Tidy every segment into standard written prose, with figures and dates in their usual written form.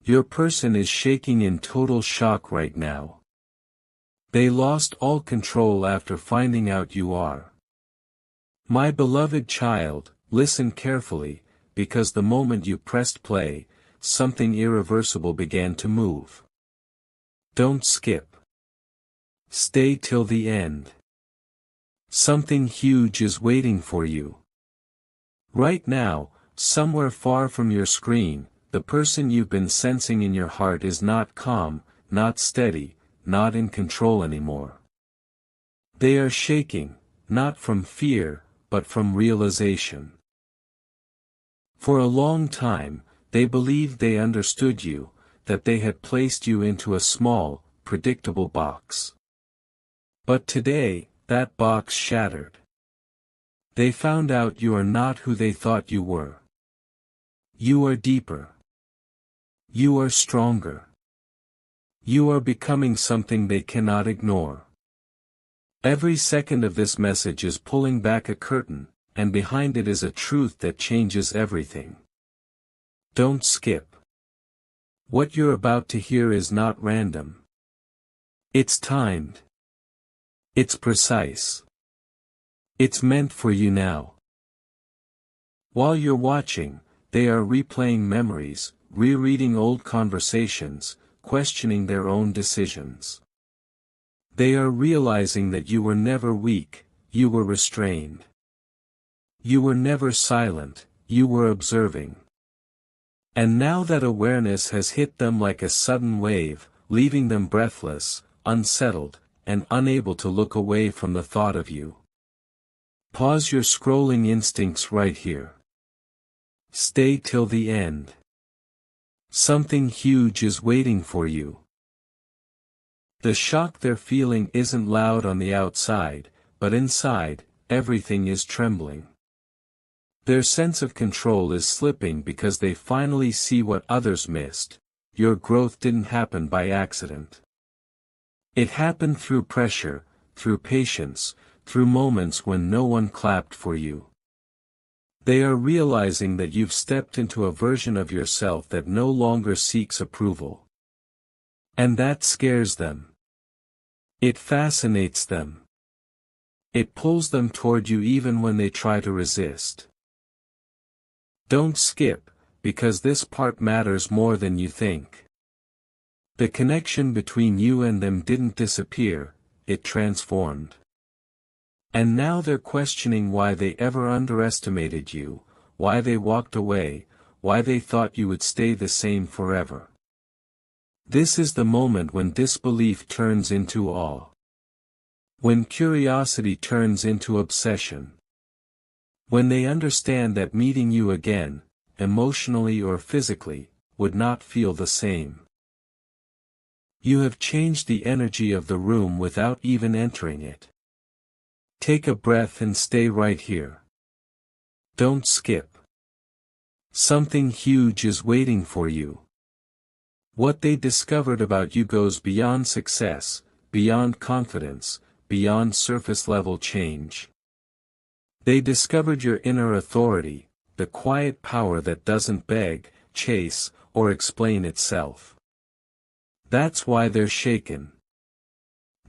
Your person is shaking in total shock right now. They lost all control after finding out you are. My beloved child, listen carefully, because the moment you pressed play, something irreversible began to move. Don't skip. Stay till the end. Something huge is waiting for you. Right now, somewhere far from your screen, the person you've been sensing in your heart is not calm, not steady, not in control anymore. They are shaking, not from fear, but from realization. For a long time, they believed they understood you, that they had placed you into a small, predictable box. But today, that box shattered. They found out you are not who they thought you were. You are deeper. You are stronger. You are becoming something they cannot ignore. Every second of this message is pulling back a curtain, and behind it is a truth that changes everything. Don't skip. What you're about to hear is not random. It's timed. It's precise. It's meant for you now. While you're watching, they are replaying memories, rereading old conversations, questioning their own decisions. They are realizing that you were never weak, you were restrained. You were never silent, you were observing. And now that awareness has hit them like a sudden wave, leaving them breathless, unsettled, and unable to look away from the thought of you. Pause your scrolling instincts right here. Stay till the end. Something huge is waiting for you. The shock they're feeling isn't loud on the outside, but inside, everything is trembling. Their sense of control is slipping because they finally see what others missed. Your growth didn't happen by accident. It happened through pressure, through patience, through moments when no one clapped for you. They are realizing that you've stepped into a version of yourself that no longer seeks approval. And that scares them. It fascinates them. It pulls them toward you even when they try to resist. Don't skip, because this part matters more than you think. The connection between you and them didn't disappear, it transformed. And now they're questioning why they ever underestimated you, why they walked away, why they thought you would stay the same forever. This is the moment when disbelief turns into awe. When curiosity turns into obsession. When they understand that meeting you again, emotionally or physically, would not feel the same. You have changed the energy of the room without even entering it. Take a breath and stay right here. Don't skip. Something huge is waiting for you. What they discovered about you goes beyond success, beyond confidence, beyond surface-level change. They discovered your inner authority, the quiet power that doesn't beg, chase, or explain itself. That's why they're shaken.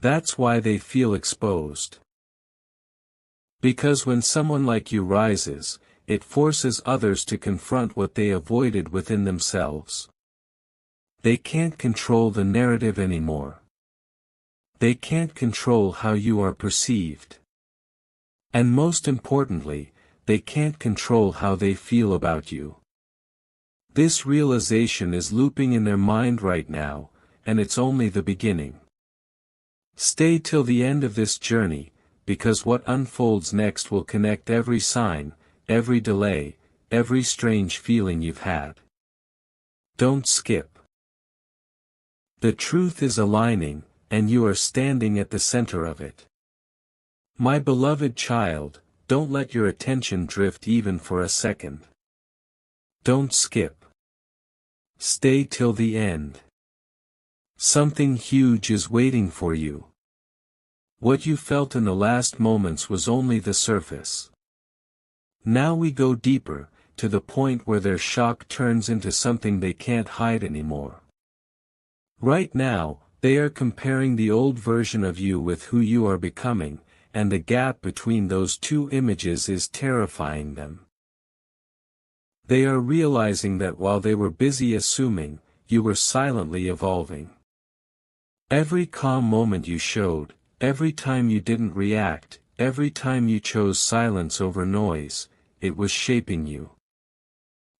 That's why they feel exposed. Because when someone like you rises, it forces others to confront what they avoided within themselves. They can't control the narrative anymore. They can't control how you are perceived. And most importantly, they can't control how they feel about you. This realization is looping in their mind right now, and it's only the beginning. Stay till the end of this journey, because what unfolds next will connect every sign, every delay, every strange feeling you've had. Don't skip. The truth is aligning, and you are standing at the center of it. My beloved child, don't let your attention drift even for a second. Don't skip. Stay till the end. Something huge is waiting for you. What you felt in the last moments was only the surface. Now we go deeper, to the point where their shock turns into something they can't hide anymore. Right now, they are comparing the old version of you with who you are becoming, and the gap between those two images is terrifying them. They are realizing that while they were busy assuming, you were silently evolving. Every calm moment you showed, every time you didn't react, every time you chose silence over noise, it was shaping you.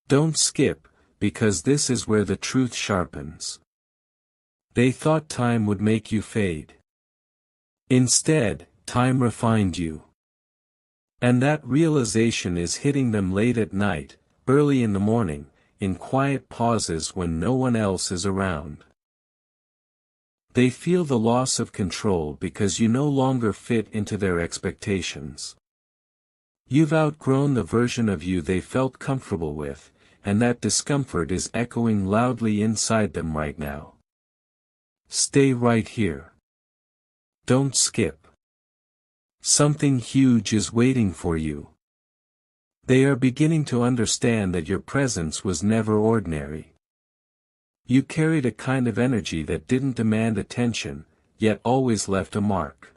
Don't skip, because this is where the truth sharpens. They thought time would make you fade. Instead, time refined you. And that realization is hitting them late at night, early in the morning, in quiet pauses when no one else is around. They feel the loss of control because you no longer fit into their expectations. You've outgrown the version of you they felt comfortable with, and that discomfort is echoing loudly inside them right now. Stay right here. Don't skip. Something huge is waiting for you. They are beginning to understand that your presence was never ordinary. You carried a kind of energy that didn't demand attention, yet always left a mark.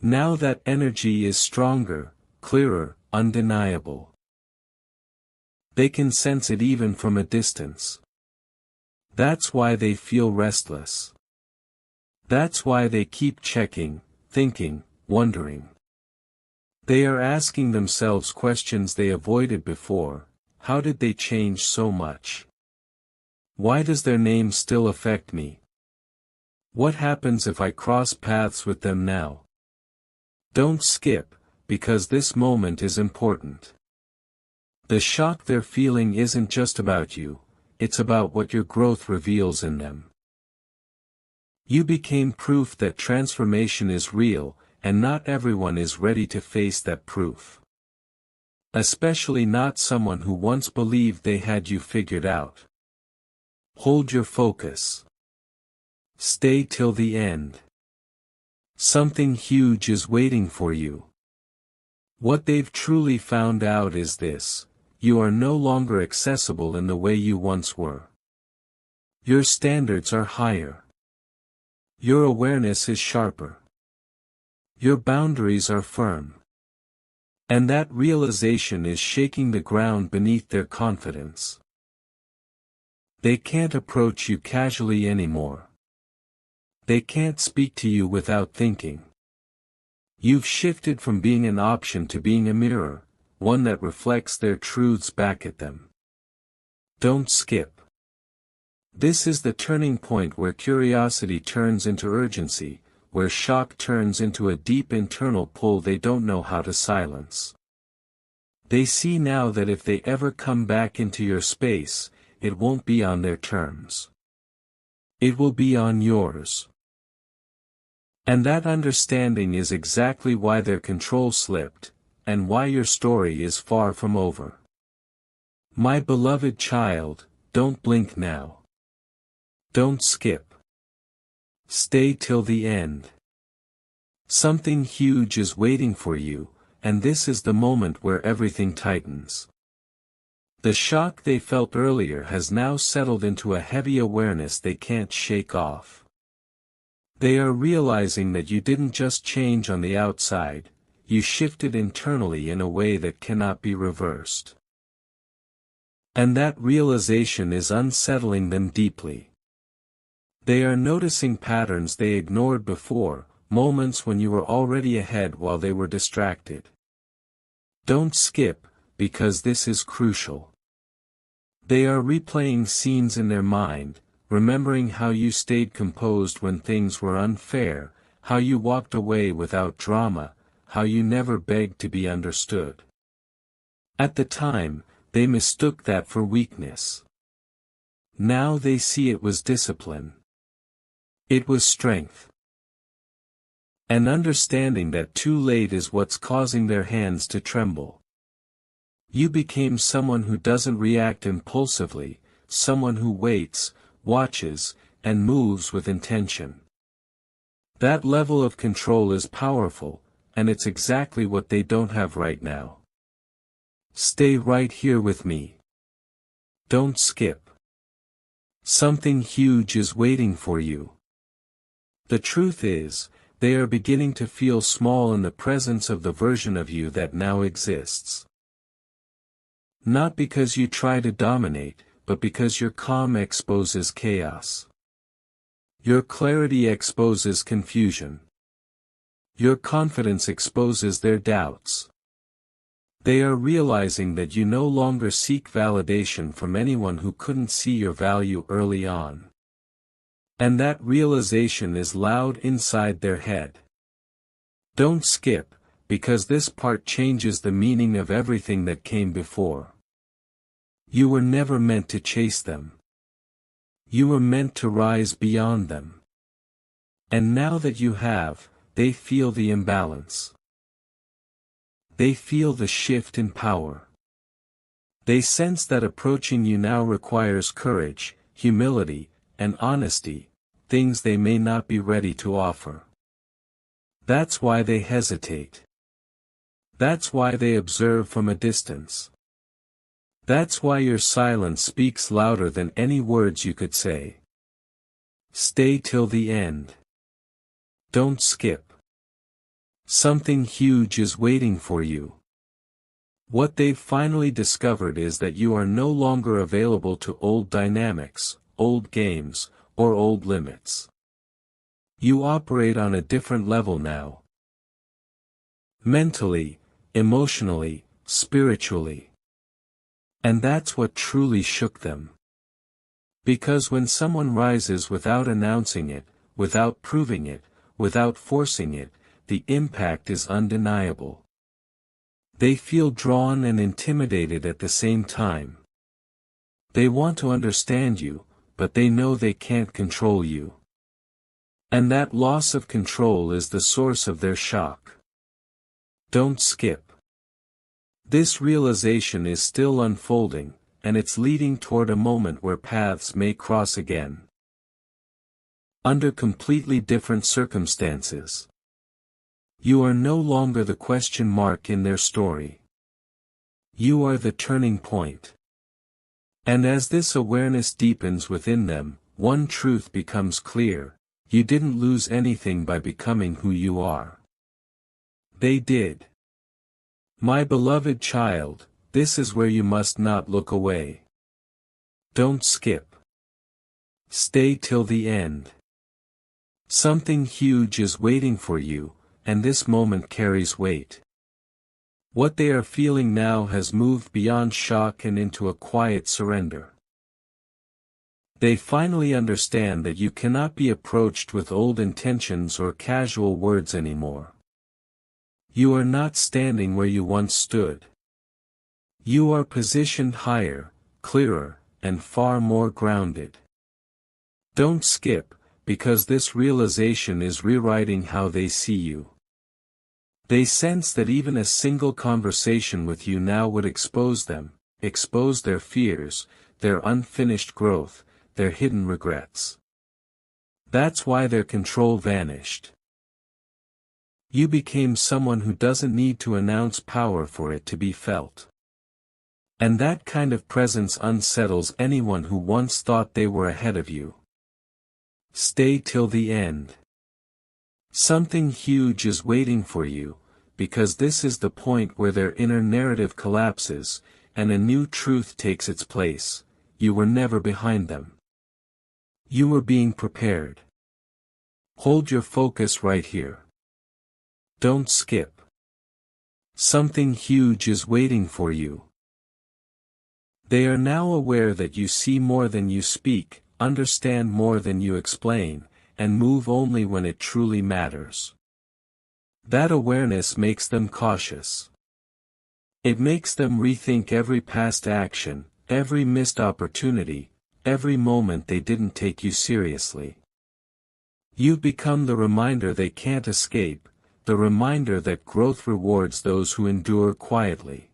Now that energy is stronger, clearer, undeniable. They can sense it even from a distance. That's why they feel restless. That's why they keep checking, thinking, wondering. They are asking themselves questions they avoided before. How did they change so much? Why does their name still affect me? What happens if I cross paths with them now? Don't skip, because this moment is important. The shock they're feeling isn't just about you, it's about what your growth reveals in them. You became proof that transformation is real, and not everyone is ready to face that proof. Especially not someone who once believed they had you figured out. Hold your focus. Stay till the end. Something huge is waiting for you. What they've truly found out is this: you are no longer accessible in the way you once were. Your standards are higher. Your awareness is sharper. Your boundaries are firm. And that realization is shaking the ground beneath their confidence. They can't approach you casually anymore. They can't speak to you without thinking. You've shifted from being an option to being a mirror, one that reflects their truths back at them. Don't skip. This is the turning point where curiosity turns into urgency, where shock turns into a deep internal pull they don't know how to silence. They see now that if they ever come back into your space, it won't be on their terms. It will be on yours. And that understanding is exactly why their control slipped, and why your story is far from over. My beloved child, don't blink now. Don't skip. Stay till the end. Something huge is waiting for you, and this is the moment where everything tightens. The shock they felt earlier has now settled into a heavy awareness they can't shake off. They are realizing that you didn't just change on the outside, you shifted internally in a way that cannot be reversed. And that realization is unsettling them deeply. They are noticing patterns they ignored before, moments when you were already ahead while they were distracted. Don't skip, because this is crucial. They are replaying scenes in their mind, remembering how you stayed composed when things were unfair, how you walked away without drama, how you never begged to be understood. At the time, they mistook that for weakness. Now they see it was discipline. It was strength. And understanding that too late is what's causing their hands to tremble. You became someone who doesn't react impulsively, someone who waits, watches, and moves with intention. That level of control is powerful, and it's exactly what they don't have right now. Stay right here with me. Don't skip. Something huge is waiting for you. The truth is, they are beginning to feel small in the presence of the version of you that now exists. Not because you try to dominate, but because your calm exposes chaos. Your clarity exposes confusion. Your confidence exposes their doubts. They are realizing that you no longer seek validation from anyone who couldn't see your value early on. And that realization is loud inside their head. Don't skip, because this part changes the meaning of everything that came before. You were never meant to chase them. You were meant to rise beyond them. And now that you have, they feel the imbalance. They feel the shift in power. They sense that approaching you now requires courage, humility, and honesty, things they may not be ready to offer. That's why they hesitate. That's why they observe from a distance. That's why your silence speaks louder than any words you could say. Stay till the end. Don't skip. Something huge is waiting for you. What they've finally discovered is that you are no longer available to old dynamics, old games, or old limits. You operate on a different level now. Mentally, emotionally, spiritually. And that's what truly shook them. Because when someone rises without announcing it, without proving it, without forcing it, the impact is undeniable. They feel drawn and intimidated at the same time. They want to understand you, but they know they can't control you. And that loss of control is the source of their shock. Don't skip. This realization is still unfolding, and it's leading toward a moment where paths may cross again. Under completely different circumstances. You are no longer the question mark in their story. You are the turning point. And as this awareness deepens within them, one truth becomes clear: you didn't lose anything by becoming who you are. They did. My beloved child, this is where you must not look away. Don't skip. Stay till the end. Something huge is waiting for you, and this moment carries weight. What they are feeling now has moved beyond shock and into a quiet surrender. They finally understand that you cannot be approached with old intentions or casual words anymore. You are not standing where you once stood. You are positioned higher, clearer, and far more grounded. Don't skip, because this realization is rewriting how they see you. They sense that even a single conversation with you now would expose them, expose their fears, their unfinished growth, their hidden regrets. That's why their control vanished. You became someone who doesn't need to announce power for it to be felt. And that kind of presence unsettles anyone who once thought they were ahead of you. Stay till the end. Something huge is waiting for you, because this is the point where their inner narrative collapses, and a new truth takes its place: you were never behind them. You were being prepared. Hold your focus right here. Don't skip. Something huge is waiting for you. They are now aware that you see more than you speak, understand more than you explain, and move only when it truly matters. That awareness makes them cautious. It makes them rethink every past action, every missed opportunity, every moment they didn't take you seriously. You've become the reminder they can't escape, the reminder that growth rewards those who endure quietly.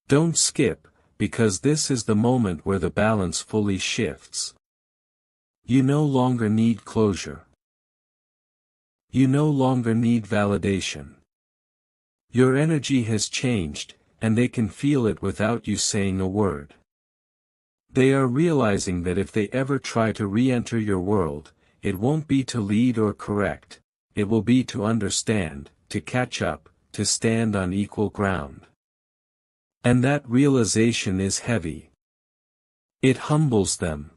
Don't skip, because this is the moment where the balance fully shifts. You no longer need closure. You no longer need validation. Your energy has changed, and they can feel it without you saying a word. They are realizing that if they ever try to re-enter your world, it won't be to lead or correct, it will be to understand, to catch up, to stand on equal ground. And that realization is heavy. It humbles them.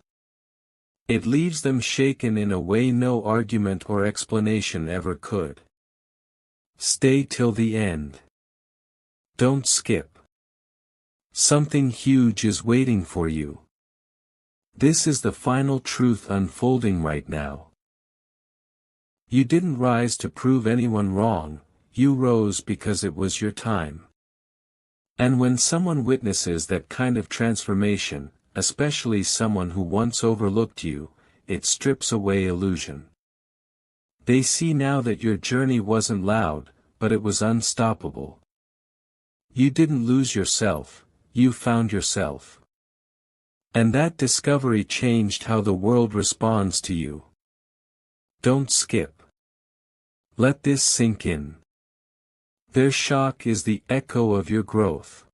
It leaves them shaken in a way no argument or explanation ever could. Stay till the end. Don't skip. Something huge is waiting for you. This is the final truth unfolding right now. You didn't rise to prove anyone wrong, you rose because it was your time. And when someone witnesses that kind of transformation, especially someone who once overlooked you, it strips away illusion. They see now that your journey wasn't loud, but it was unstoppable. You didn't lose yourself, you found yourself. And that discovery changed how the world responds to you. Don't skip. Let this sink in. Their shock is the echo of your growth.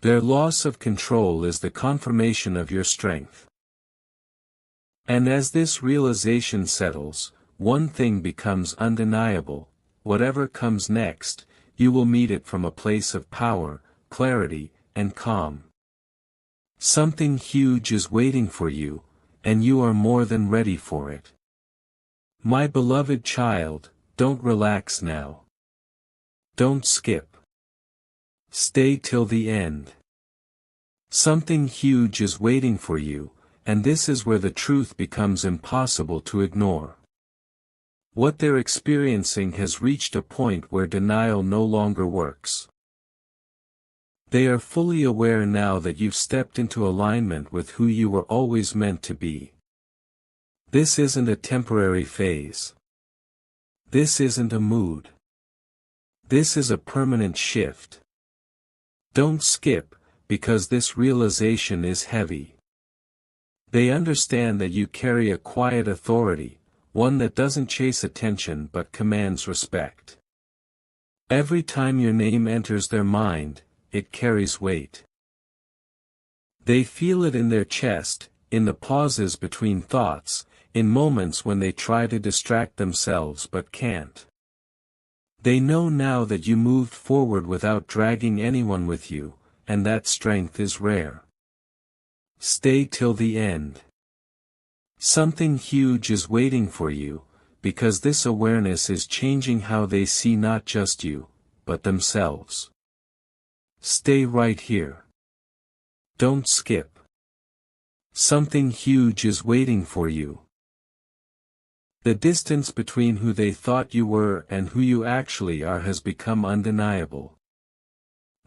Their loss of control is the confirmation of your strength. And as this realization settles, one thing becomes undeniable: whatever comes next, you will meet it from a place of power, clarity, and calm. Something huge is waiting for you, and you are more than ready for it. My beloved child, don't relax now. Don't skip. Stay till the end. Something huge is waiting for you, and this is where the truth becomes impossible to ignore. What they're experiencing has reached a point where denial no longer works. They are fully aware now that you've stepped into alignment with who you were always meant to be. This isn't a temporary phase. This isn't a mood. This is a permanent shift. Don't skip, because this realization is heavy. They understand that you carry a quiet authority, one that doesn't chase attention but commands respect. Every time your name enters their mind, it carries weight. They feel it in their chest, in the pauses between thoughts, in moments when they try to distract themselves but can't. They know now that you moved forward without dragging anyone with you, and that strength is rare. Stay till the end. Something huge is waiting for you, because this awareness is changing how they see not just you, but themselves. Stay right here. Don't skip. Something huge is waiting for you. The distance between who they thought you were and who you actually are has become undeniable.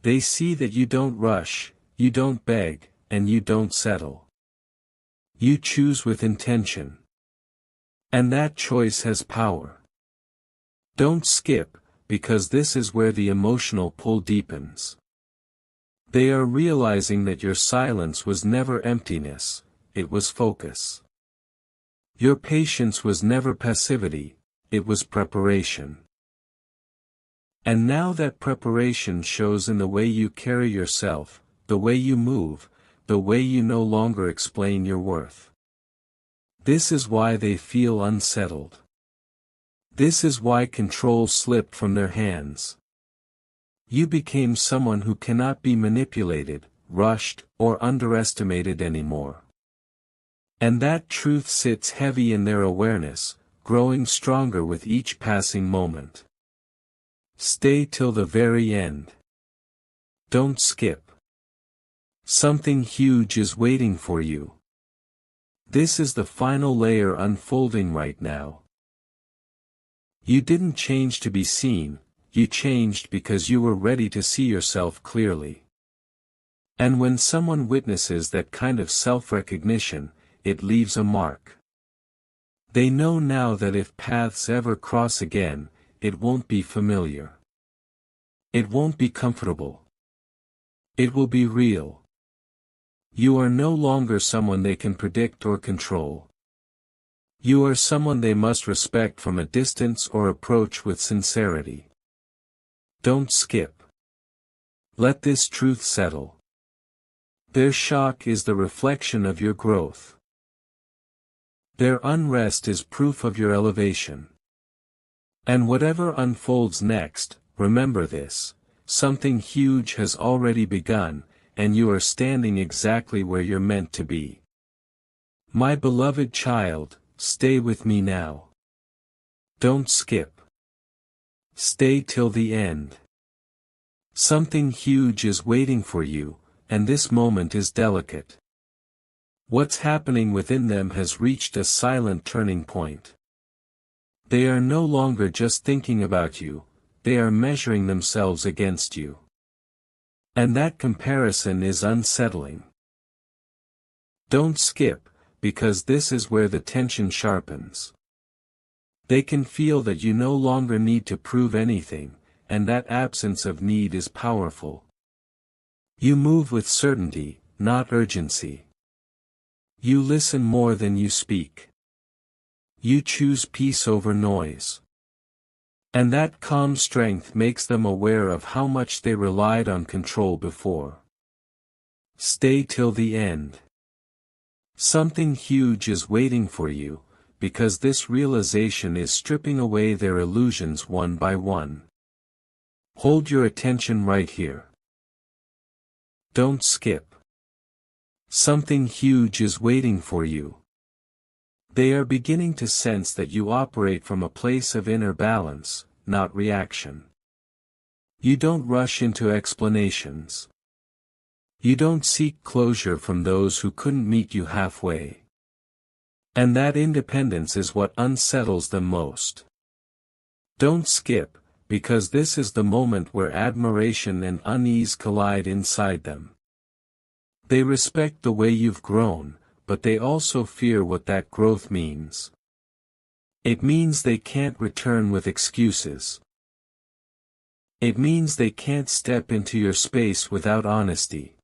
They see that you don't rush, you don't beg, and you don't settle. You choose with intention. And that choice has power. Don't skip, because this is where the emotional pull deepens. They are realizing that your silence was never emptiness, it was focus. Your patience was never passivity, it was preparation. And now that preparation shows in the way you carry yourself, the way you move, the way you no longer explain your worth. This is why they feel unsettled. This is why control slipped from their hands. You became someone who cannot be manipulated, rushed, or underestimated anymore. And that truth sits heavy in their awareness, growing stronger with each passing moment. Stay till the very end. Don't skip. Something huge is waiting for you. This is the final layer unfolding right now. You didn't change to be seen, you changed because you were ready to see yourself clearly. And when someone witnesses that kind of self-recognition, it leaves a mark. They know now that if paths ever cross again, it won't be familiar. It won't be comfortable. It will be real. You are no longer someone they can predict or control. You are someone they must respect from a distance or approach with sincerity. Don't skip. Let this truth settle. Their shock is the reflection of your growth. Their unrest is proof of your elevation. And whatever unfolds next, remember this: something huge has already begun, and you are standing exactly where you're meant to be. My beloved child, stay with me now. Don't skip. Stay till the end. Something huge is waiting for you, and this moment is delicate. What's happening within them has reached a silent turning point. They are no longer just thinking about you, they are measuring themselves against you. And that comparison is unsettling. Don't skip, because this is where the tension sharpens. They can feel that you no longer need to prove anything, and that absence of need is powerful. You move with certainty, not urgency. You listen more than you speak. You choose peace over noise. And that calm strength makes them aware of how much they relied on control before. Stay till the end. Something huge is waiting for you, because this realization is stripping away their illusions one by one. Hold your attention right here. Don't skip. Something huge is waiting for you. They are beginning to sense that you operate from a place of inner balance, not reaction. You don't rush into explanations. You don't seek closure from those who couldn't meet you halfway. And that independence is what unsettles them most. Don't skip, because this is the moment where admiration and unease collide inside them. They respect the way you've grown, but they also fear what that growth means. It means they can't return with excuses. It means they can't step into your space without honesty.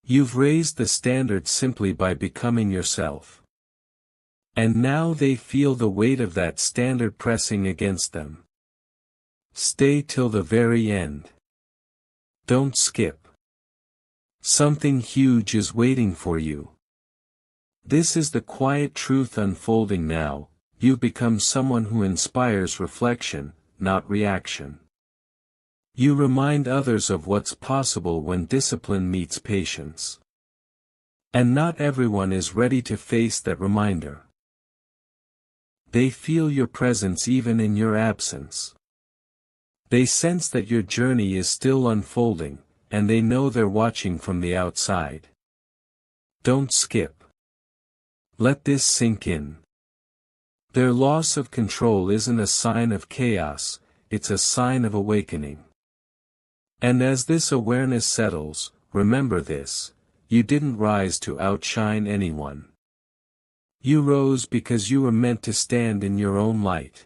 You've raised the standard simply by becoming yourself. And now they feel the weight of that standard pressing against them. Stay till the very end. Don't skip. Something huge is waiting for you. This is the quiet truth unfolding now: you've become someone who inspires reflection, not reaction. You remind others of what's possible when discipline meets patience. And not everyone is ready to face that reminder. They feel your presence even in your absence. They sense that your journey is still unfolding, and they know they're watching from the outside. Don't skip. Let this sink in. Their loss of control isn't a sign of chaos, it's a sign of awakening. And as this awareness settles, remember this: you didn't rise to outshine anyone. You rose because you were meant to stand in your own light.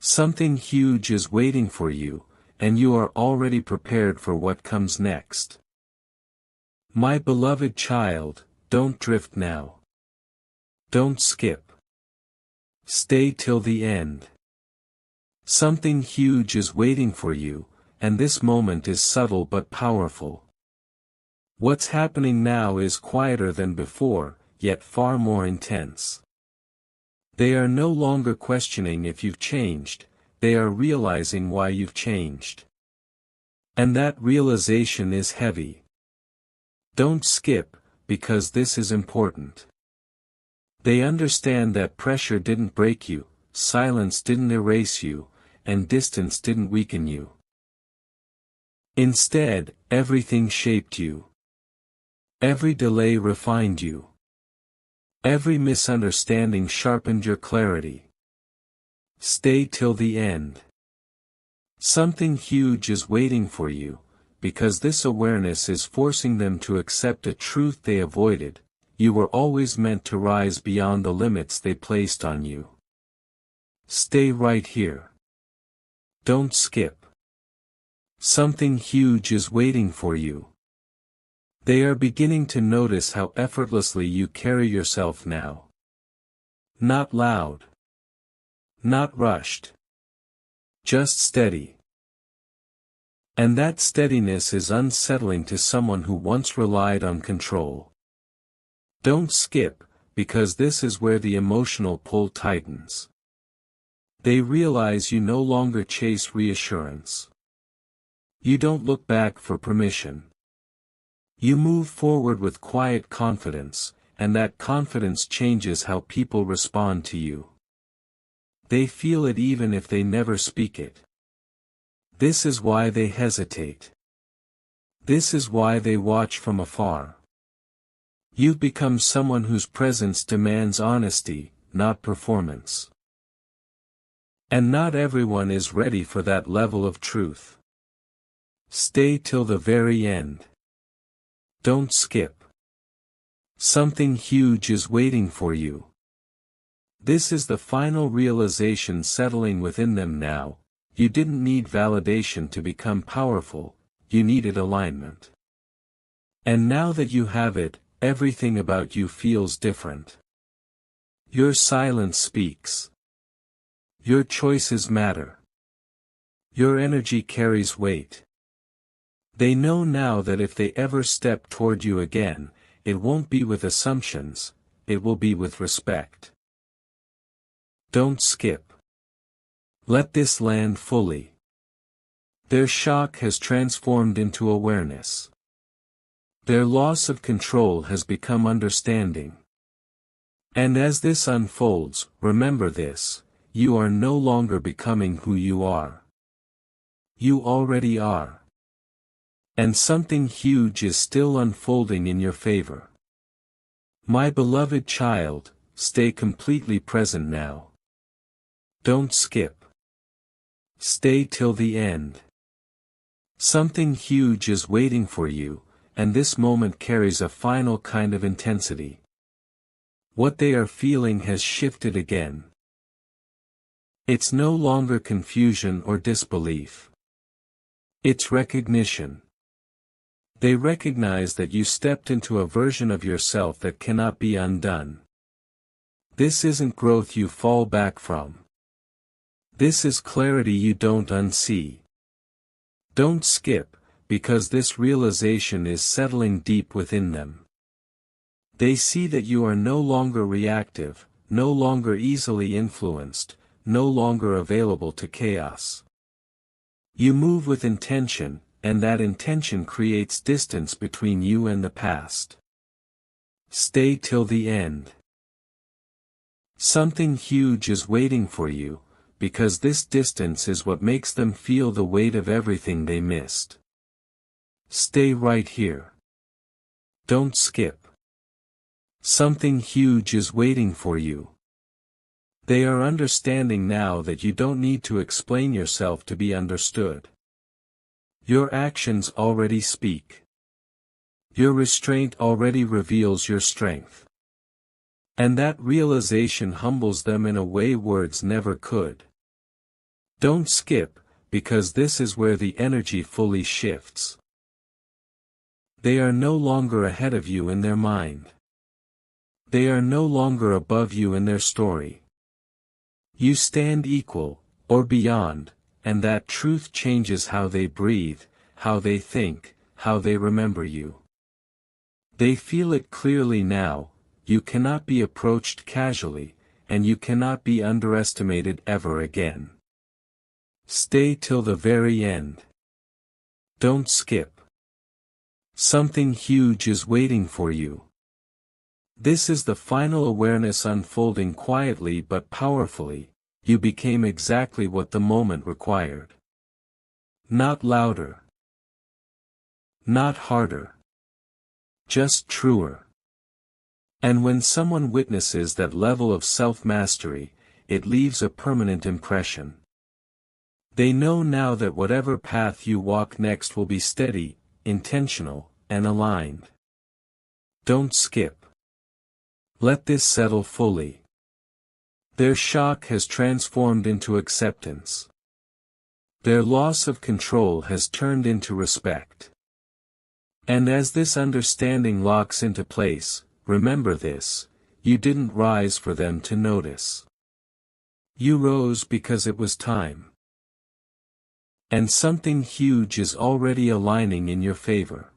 Something huge is waiting for you, and you are already prepared for what comes next. My beloved child, don't drift now. Don't skip. Stay till the end. Something huge is waiting for you, and this moment is subtle but powerful. What's happening now is quieter than before, yet far more intense. They are no longer questioning if you've changed, they are realizing why you've changed. And that realization is heavy. Don't skip, because this is important. They understand that pressure didn't break you, silence didn't erase you, and distance didn't weaken you. Instead, everything shaped you. Every delay refined you. Every misunderstanding sharpened your clarity. Stay till the end. Something huge is waiting for you, because this awareness is forcing them to accept a truth they avoided: you were always meant to rise beyond the limits they placed on you. Stay right here. Don't skip. Something huge is waiting for you. They are beginning to notice how effortlessly you carry yourself now. Not loud. Not rushed. Just steady. And that steadiness is unsettling to someone who once relied on control. Don't skip, because this is where the emotional pull tightens. They realize you no longer chase reassurance. You don't look back for permission. You move forward with quiet confidence, and that confidence changes how people respond to you. They feel it even if they never speak it. This is why they hesitate. This is why they watch from afar. You've become someone whose presence demands honesty, not performance. And not everyone is ready for that level of truth. Stay till the very end. Don't skip. Something huge is waiting for you. This is the final realization settling within them now. You didn't need validation to become powerful, you needed alignment. And now that you have it, everything about you feels different. Your silence speaks. Your choices matter. Your energy carries weight. They know now that if they ever step toward you again, it won't be with assumptions, it will be with respect. Don't skip. Let this land fully. Their shock has transformed into awareness. Their loss of control has become understanding. And as this unfolds, remember this, you are no longer becoming who you are. You already are. And something huge is still unfolding in your favor. My beloved child, stay completely present now. Don't skip. Stay till the end. Something huge is waiting for you, and this moment carries a final kind of intensity. What they are feeling has shifted again. It's no longer confusion or disbelief. It's recognition. They recognize that you stepped into a version of yourself that cannot be undone. This isn't growth you fall back from. This is clarity you don't unsee. Don't skip, because this realization is settling deep within them. They see that you are no longer reactive, no longer easily influenced, no longer available to chaos. You move with intention, and that intention creates distance between you and the past. Stay till the end. Something huge is waiting for you, because this distance is what makes them feel the weight of everything they missed. Stay right here. Don't skip. Something huge is waiting for you. They are understanding now that you don't need to explain yourself to be understood. Your actions already speak. Your restraint already reveals your strength. And that realization humbles them in a way words never could. Don't skip, because this is where the energy fully shifts. They are no longer ahead of you in their mind. They are no longer above you in their story. You stand equal, or beyond, and that truth changes how they breathe, how they think, how they remember you. They feel it clearly now, you cannot be approached casually, and you cannot be underestimated ever again. Stay till the very end. Don't skip. Something huge is waiting for you. This is the final awareness unfolding quietly but powerfully. You became exactly what the moment required. Not louder. Not harder. Just truer. And when someone witnesses that level of self-mastery, it leaves a permanent impression. They know now that whatever path you walk next will be steady, intentional, and aligned. Don't skip. Let this settle fully. Their shock has transformed into acceptance. Their loss of control has turned into respect. And as this understanding locks into place, remember this, you didn't rise for them to notice. You rose because it was time. And something huge is already aligning in your favor.